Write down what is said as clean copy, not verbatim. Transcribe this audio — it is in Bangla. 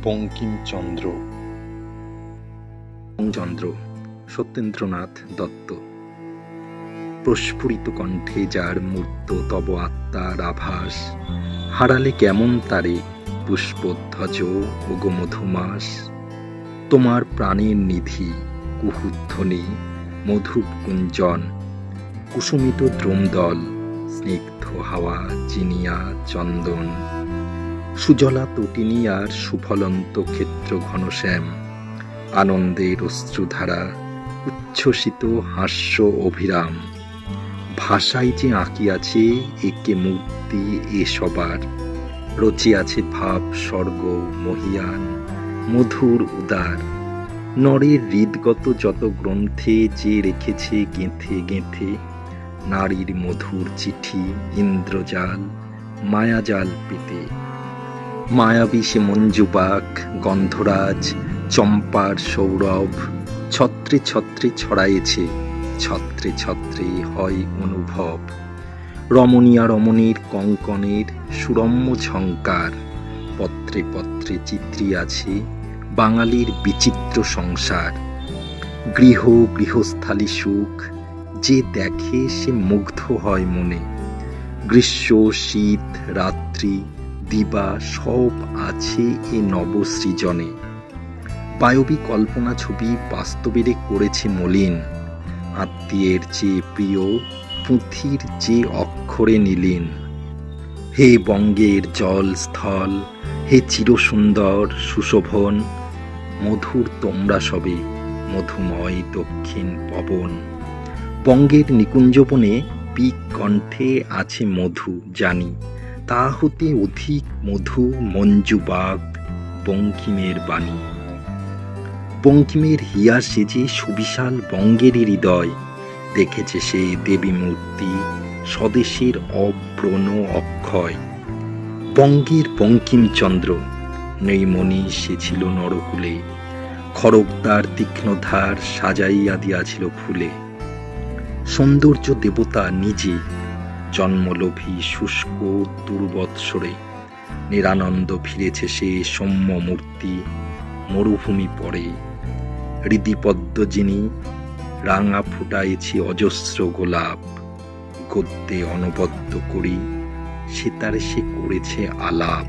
বঙ্কিমচন্দ্র সত্যেন্দ্রনাথ দত্ত। প্রস্ফুরিত কণ্ঠে যার মূর্ত তব আত্মার আভাস, হারালে কেমন তারে পুষ্পধ্বজ ওগো মধুমাস। তোমার প্রাণের নিধি কুহুধ্বনি মধুপ কুঞ্জন, কুসুমিত দ্রোমদল স্নিগ্ধ হাওয়া জিনিয়া চন্দন। সুজলা তটিনী আর সুফলন্ত ক্ষেত্র ঘনশ্যাম, আনন্দের অশ্রুধারা উচ্ছ্বসিত হাস্য অভিরাম। ভাষায় যে আঁকিয়াছে একে মূর্তি এ সবার, রচিয়াছে ভাব স্বর্গ মহিয়ান মধুর উদার। নরের হৃদগত যত গ্রন্থে যে রেখেছে গেঁথে গেঁথে, নারীর মধুর চিঠি ইন্দ্রজাল মায়াজাল পেতে। মায়াবী সে মঞ্জুবাক গন্ধরাজ চম্পার সৌরভ, ছত্রে ছত্রে ছড়াইছে ছত্রে ছত্রে হয় অনুভব। রমণীয়া রমণীর কঙ্কণের সুরম্য ঝঙ্কার, পত্রে পত্রে চিত্রিয়াছে বাঙালির বিচিত্র সংসার। গৃহ গৃহস্থালী সুখ যে দেখে সে মুগ্ধ হয় মনে। গ্রীষ্ম শীত রাত্রি দিবা সব আছে এ নবসৃজনে। বায়বী কল্পনা ছবি বাস্তবেরে করেছে মলিন, আত্মীয়ের চেয়ে প্রিয় পুঁথির যে অক্ষরে নীলিন। হে বঙ্গের জল স্থল, হে চিরসুন্দর সুশোভন, মধুর তোমরা সবে মধুময় দক্ষিণ পবন। বঙ্গের নিকুঞ্জবনে পিক কণ্ঠে আছে মধু জানি, তা হতে অধিক মধু মঞ্জুবাক বঙ্কিমের বাণী। বঙ্কিমের হিয়া সেজে সুবিশাল বঙ্গেরই হৃদয়, দেখেছে সে দেবী মূর্তি স্বদেশের অব্রণ অক্ষয়। বঙ্গের বঙ্কিমচন্দ্র নৈমণি সে ছিল নরকুলে, খড়গদার তীক্ষ্ণধার সাজাইয়া দিয়াছিল ফুলে। সৌন্দর্য দেবতা নিজে জন্মলোভী শুষ্ক দুর্বৎসরে, নিরানন্দ ফিরেছে সে সৌম্য মূর্তি মরুভূমি পরে। হৃদিপদ্ম যিনি রাঙা ফুটাইছি অজস্র গোলাপ, গদ্যে অনবদ্য করি সে তার সে করেছে আলাপ।